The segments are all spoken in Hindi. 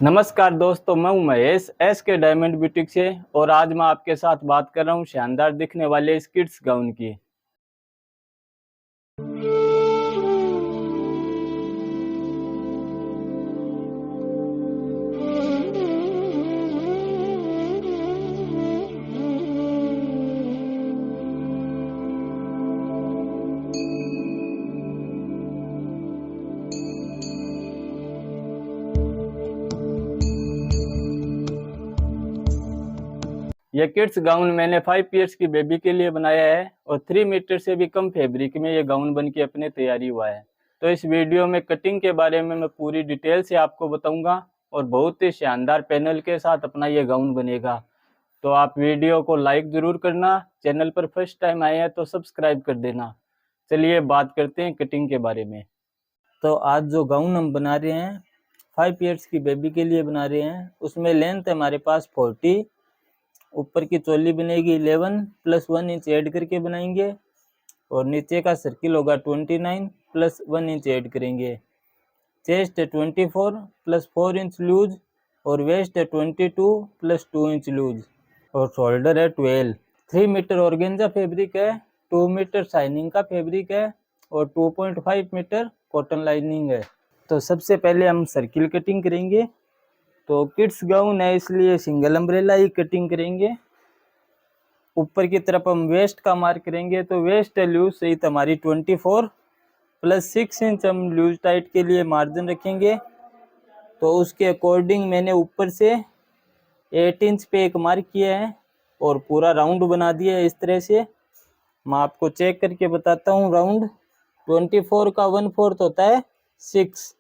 नमस्कार दोस्तों, मैं हूं महेश एस के डायमंड बुटीक से। और आज मैं आपके साथ बात कर रहा हूं शानदार दिखने वाले इस किड्स गाउन की। यह किड्स गाउन मैंने 5 ईयर्स की बेबी के लिए बनाया है और 3 मीटर से भी कम फैब्रिक में ये गाउन बन के अपने तैयारी हुआ है। तो इस वीडियो में कटिंग के बारे में मैं पूरी डिटेल से आपको बताऊंगा और बहुत ही शानदार पैनल के साथ अपना ये गाउन बनेगा। तो आप वीडियो को लाइक ज़रूर करना, चैनल पर फर्स्ट टाइम आए हैं तो सब्सक्राइब कर देना। चलिए बात करते हैं कटिंग के बारे में। तो आज जो गाउन हम बना रहे हैं 5 ईयर्स की बेबी के लिए बना रहे हैं, उसमें लेंथ है हमारे पास 40, ऊपर की चोली बनेगी 11 प्लस 1 इंच ऐड करके बनाएंगे और नीचे का सर्किल होगा 29 प्लस 1 इंच ऐड करेंगे। चेस्ट है 24 प्लस 4 इंच लूज और वेस्ट है 22 प्लस 2 इंच लूज और शोल्डर है 12। 3 मीटर ऑर्गेन्जा फैब्रिक है, 2 मीटर शाइनिंग का फैब्रिक है और 2.5 मीटर कॉटन लाइनिंग है। तो सबसे पहले हम सर्किल कटिंग करेंगे। तो किड्स गाउन है इसलिए सिंगल अम्ब्रेला ही कटिंग करेंगे। ऊपर की तरफ हम वेस्ट का मार्क करेंगे। तो वेस्ट लूज सहित हमारी 24 प्लस 6 इंच हम लूज टाइट के लिए मार्जिन रखेंगे। तो उसके अकॉर्डिंग मैंने ऊपर से 8 इंच पे एक मार्क किया है और पूरा राउंड बना दिया है इस तरह से। मैं आपको चेक करके बताता हूँ। राउंड 24 का 1/4 होता है 6,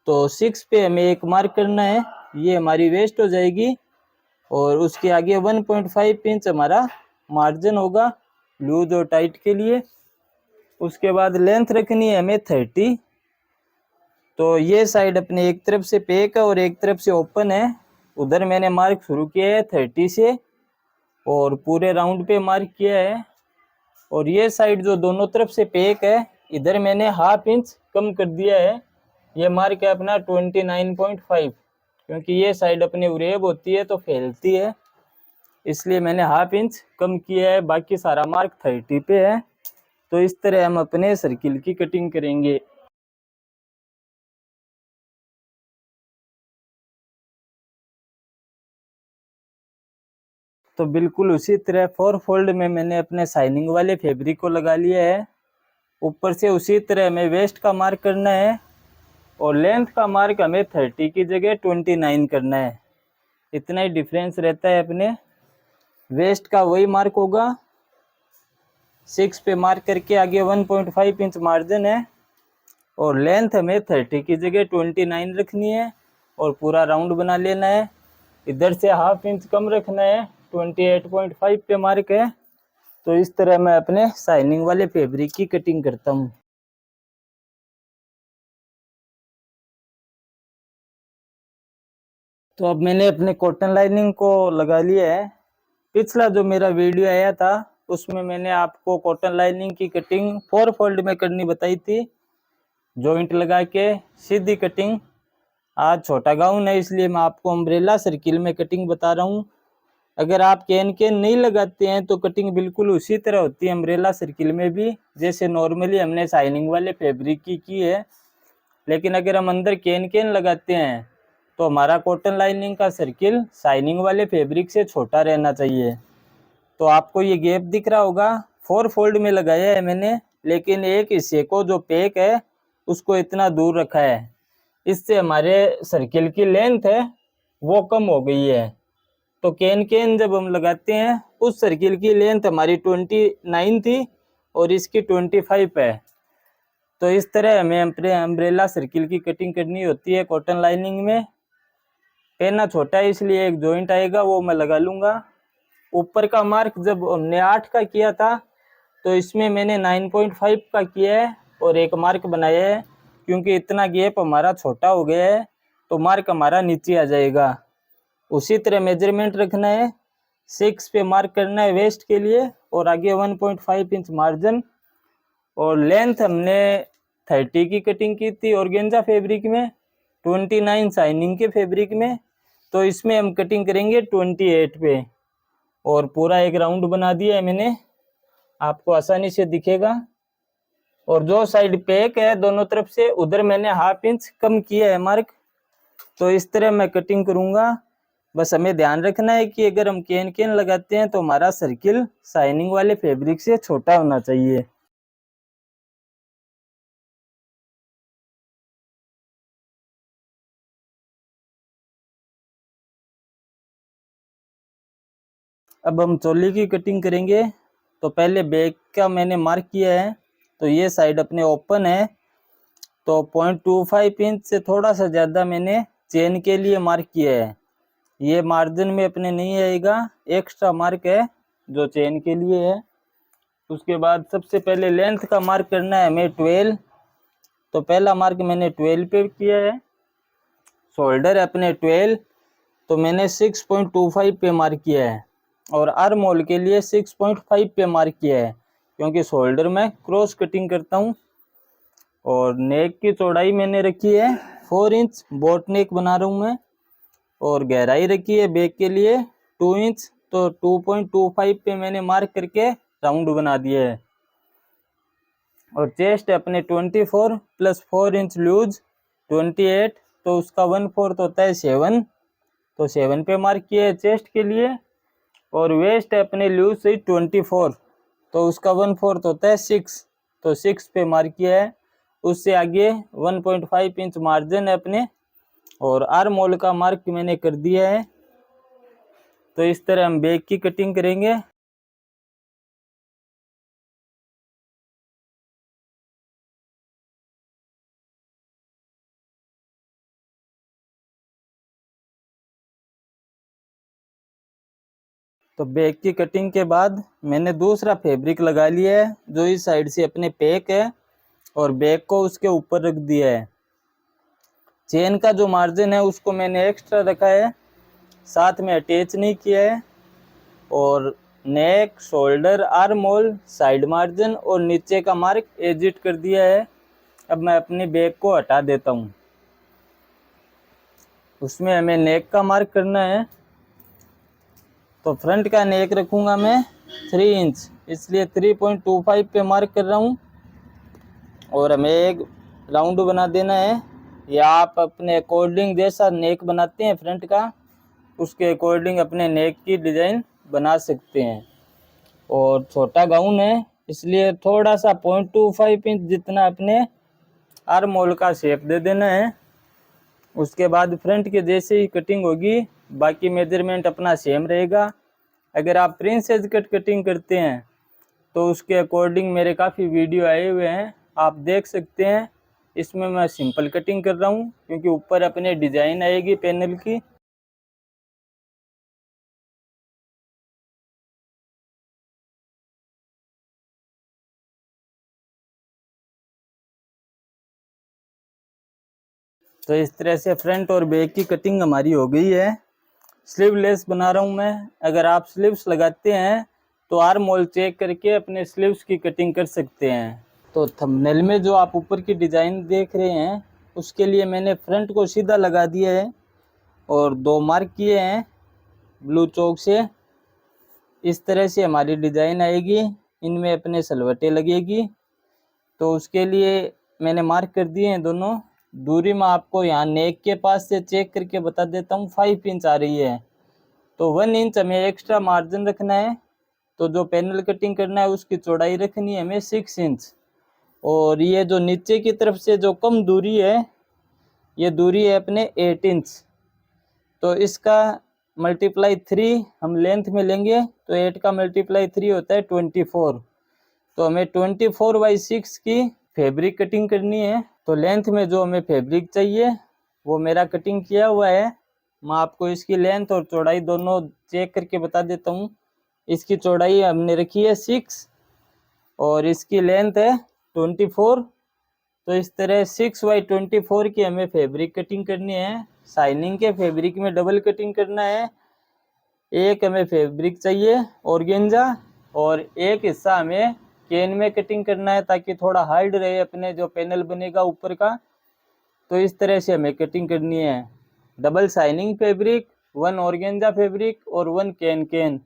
तो 6 पे हमें एक मार्क करना है। ये हमारी वेस्ट हो जाएगी और उसके आगे 1.5 इंच हमारा मार्जिन होगा लूज और टाइट के लिए। उसके बाद लेंथ रखनी है हमें 30। तो ये साइड अपने एक तरफ से पैक है और एक तरफ से ओपन है। उधर मैंने मार्क शुरू किया है 30 से और पूरे राउंड पे मार्क किया है। और ये साइड जो दोनों तरफ से पैक है, इधर मैंने 1/2 इंच कम कर दिया है। ये मार्क है अपना 29.5, क्योंकि ये साइड अपनी उरेब होती है तो फैलती है, इसलिए मैंने 1/2 इंच कम किया है। बाकी सारा मार्क 30 पे है। तो इस तरह हम अपने सर्किल की कटिंग करेंगे। तो बिल्कुल उसी तरह 4 फोल्ड में मैंने अपने शाइनिंग वाले फैब्रिक को लगा लिया है। ऊपर से उसी तरह हमें वेस्ट का मार्क करना है और लेंथ का मार्क हमें 30 की जगह 29 करना है। इतना ही डिफरेंस रहता है। अपने वेस्ट का वही मार्क होगा, 6 पे मार्क करके आगे 1.5 इंच मार्जिन है और लेंथ हमें 30 की जगह 29 रखनी है और पूरा राउंड बना लेना है। इधर से 1/2 इंच कम रखना है, 28.5 पे मार्क है। तो इस तरह मैं अपने शाइनिंग वाले फैब्रिक की कटिंग करता हूँ। तो अब मैंने अपने कॉटन लाइनिंग को लगा लिया है। पिछला जो मेरा वीडियो आया था उसमें मैंने आपको कॉटन लाइनिंग की कटिंग 4 फोल्ड में करनी बताई थी, जॉइंट लगा के सीधी कटिंग। आज छोटा गाउन है इसलिए मैं आपको अम्ब्रेला सर्किल में कटिंग बता रहा हूँ। अगर आप कैन कैन नहीं लगाते हैं तो कटिंग बिल्कुल उसी तरह होती है अम्ब्रेला सर्किल में भी, जैसे नॉर्मली हमने शाइनिंग वाले फैब्रिक की है। लेकिन अगर हम अंदर कैन कैन लगाते हैं तो हमारा कॉटन लाइनिंग का सर्किल शाइनिंग वाले फैब्रिक से छोटा रहना चाहिए। तो आपको ये गैप दिख रहा होगा, 4 फोल्ड में लगाया है मैंने, लेकिन एक हिस्से को जो पैक है उसको इतना दूर रखा है। इससे हमारे सर्किल की लेंथ है वो कम हो गई है। तो कैन कैन जब हम लगाते हैं उस सर्किल की लेंथ हमारी 29 थी और इसकी 25 है। तो इस तरह हमें अपने अम्ब्रेला सर्किल की कटिंग करनी होती है कॉटन लाइनिंग में। पहना छोटा है इसलिए एक जॉइंट आएगा वो मैं लगा लूँगा। ऊपर का मार्क जब हमने 8 का किया था तो इसमें मैंने 9.5 का किया है और एक मार्क बनाया है, क्योंकि इतना गैप हमारा छोटा हो गया है तो मार्क हमारा नीचे आ जाएगा। उसी तरह मेजरमेंट रखना है, 6 पे मार्क करना है वेस्ट के लिए और आगे 1.5 इंच मार्जिन। और लेंथ हमने 30 की कटिंग की थी ऑर्गेन्जा फैब्रिक में 29 शाइनिंग के फैब्रिक में, तो इसमें हम कटिंग करेंगे 28 पे। और पूरा एक राउंड बना दिया है मैंने, आपको आसानी से दिखेगा। और जो साइड पैक है दोनों तरफ से, उधर मैंने 1/2 इंच कम किया है मार्क। तो इस तरह मैं कटिंग करूंगा। बस हमें ध्यान रखना है कि अगर हम कैन लगाते हैं तो हमारा सर्किल शाइनिंग वाले फैब्रिक से छोटा होना चाहिए। अब हम चोली की कटिंग करेंगे। तो पहले बैक का मैंने मार्क किया है, तो ये साइड अपने ओपन है, तो 0.25 इंच से थोड़ा सा ज़्यादा मैंने चेन के लिए मार्क किया है। ये मार्जिन में अपने नहीं आएगा, एक्स्ट्रा मार्क है जो चेन के लिए है। उसके बाद सबसे पहले लेंथ का मार्क करना है हमें 12। तो पहला मार्क मैंने 12 पे किया है। शोल्डर अपने 12, तो मैंने 6.25 पे मार्क किया है। और आर्म होल के लिए 6.5 पे मार्क किया है, क्योंकि शोल्डर में क्रॉस कटिंग करता हूँ। और नेक की चौड़ाई मैंने रखी है 4 इंच, बोट नेक बना रहा हूँ मैं। और गहराई रखी है बैक के लिए 2 इंच, तो 2.25 पे मैंने मार्क करके राउंड बना दिया है। और चेस्ट अपने 24 प्लस 4 इंच लूज 28, तो उसका 1/4 होता है 7, तो 7 पे मार्क किया है चेस्ट के लिए। और वेस्ट अपने लूज से 24, तो उसका 1/4 होता है 6, तो 6 पे मार्क किया है। उससे आगे 1.5 इंच मार्जिन है अपने। और आर्म होल का मार्क मैंने कर दिया है। तो इस तरह हम बैक की कटिंग करेंगे। तो बैक की कटिंग के बाद मैंने दूसरा फैब्रिक लगा लिया है, जो इस साइड से अपने पैक है, और बैक को उसके ऊपर रख दिया है। चेन का जो मार्जिन है उसको मैंने एक्स्ट्रा रखा है, साथ में अटैच नहीं किया है। और neck, shoulder, armhole, side margin और नीचे का मार्क एजिट कर दिया है। अब मैं अपनी बैक को हटा देता हूँ। उसमें हमें नेक का मार्क करना है। तो फ्रंट का नेक रखूँगा मैं 3 इंच, इसलिए 3.25 पे मार्क कर रहा हूँ। और हमें एक राउंड बना देना है, या आप अपने अकॉर्डिंग जैसा नेक बनाते हैं फ्रंट का, उसके अकॉर्डिंग अपने नेक की डिज़ाइन बना सकते हैं। और छोटा गाउन है, इसलिए थोड़ा सा 0.25 इंच जितना अपने आर्म होल का शेप दे देना है। उसके बाद फ्रंट के जैसे ही कटिंग होगी, बाकी मेजरमेंट अपना सेम रहेगा। अगर आप प्रिंसेस कट कटिंग करते हैं तो उसके अकॉर्डिंग मेरे काफ़ी वीडियो आए हुए हैं, आप देख सकते हैं। इसमें मैं सिंपल कटिंग कर रहा हूँ, क्योंकि ऊपर अपने डिज़ाइन आएगी पैनल की। तो इस तरह से फ्रंट और बैक की कटिंग हमारी हो गई है। स्लीवलेस बना रहा हूँ मैं। अगर आप स्लीव्स लगाते हैं तो आर्म होल चेक करके अपने स्लीव्स की कटिंग कर सकते हैं। तो थंबनेल में जो आप ऊपर की डिज़ाइन देख रहे हैं, उसके लिए मैंने फ्रंट को सीधा लगा दिया है और 2 मार्क किए हैं ब्लू चौक से। इस तरह से हमारी डिज़ाइन आएगी, इनमें अपने सलवटें लगेगी। तो उसके लिए मैंने मार्क कर दिए हैं दोनों। दूरी में आपको यहाँ नेक के पास से चेक करके बता देता हूँ, 5 इंच आ रही है। तो 1 इंच हमें एक्स्ट्रा मार्जिन रखना है। तो जो पैनल कटिंग करना है उसकी चौड़ाई रखनी है हमें 6 इंच। और ये जो नीचे की तरफ से जो कम दूरी है, ये दूरी है अपने 8 इंच। तो इसका मल्टीप्लाई 3 हम लेंथ में लेंगे, तो 8 का मल्टीप्लाई 3 होता है 24। तो हमें 24/6 की फैब्रिक कटिंग करनी है। तो लेंथ में जो हमें फैब्रिक चाहिए वो मेरा कटिंग किया हुआ है। मैं आपको इसकी लेंथ और चौड़ाई दोनों चेक करके बता देता हूँ। इसकी चौड़ाई हमने रखी है 6 और इसकी लेंथ है 24। तो इस तरह 6/24 की हमें फैब्रिक कटिंग करनी है। शाइनिंग के फैब्रिक में डबल कटिंग करना है। एक हमें फैब्रिक चाहिए ऑर्गेन्जा, और एक हिस्सा हमें कैन में कटिंग करना है, ताकि थोड़ा हार्ड रहे अपने जो पैनल बनेगा ऊपर का। तो इस तरह से हमें कटिंग करनी है। Double shining fabric, 1 organza fabric और 1 कैन।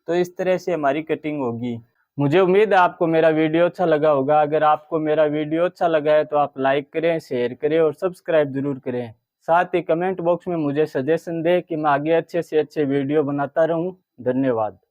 तो इस तरह से हमारी कटिंग होगी। मुझे उम्मीद है आपको मेरा वीडियो अच्छा लगा होगा। अगर आपको मेरा वीडियो अच्छा लगा है तो आप लाइक करें, शेयर करें और सब्सक्राइब जरूर करें। साथ ही कमेंट बॉक्स में मुझे सजेशन दें कि मैं आगे अच्छे से अच्छे वीडियो बनाता रहूं। धन्यवाद।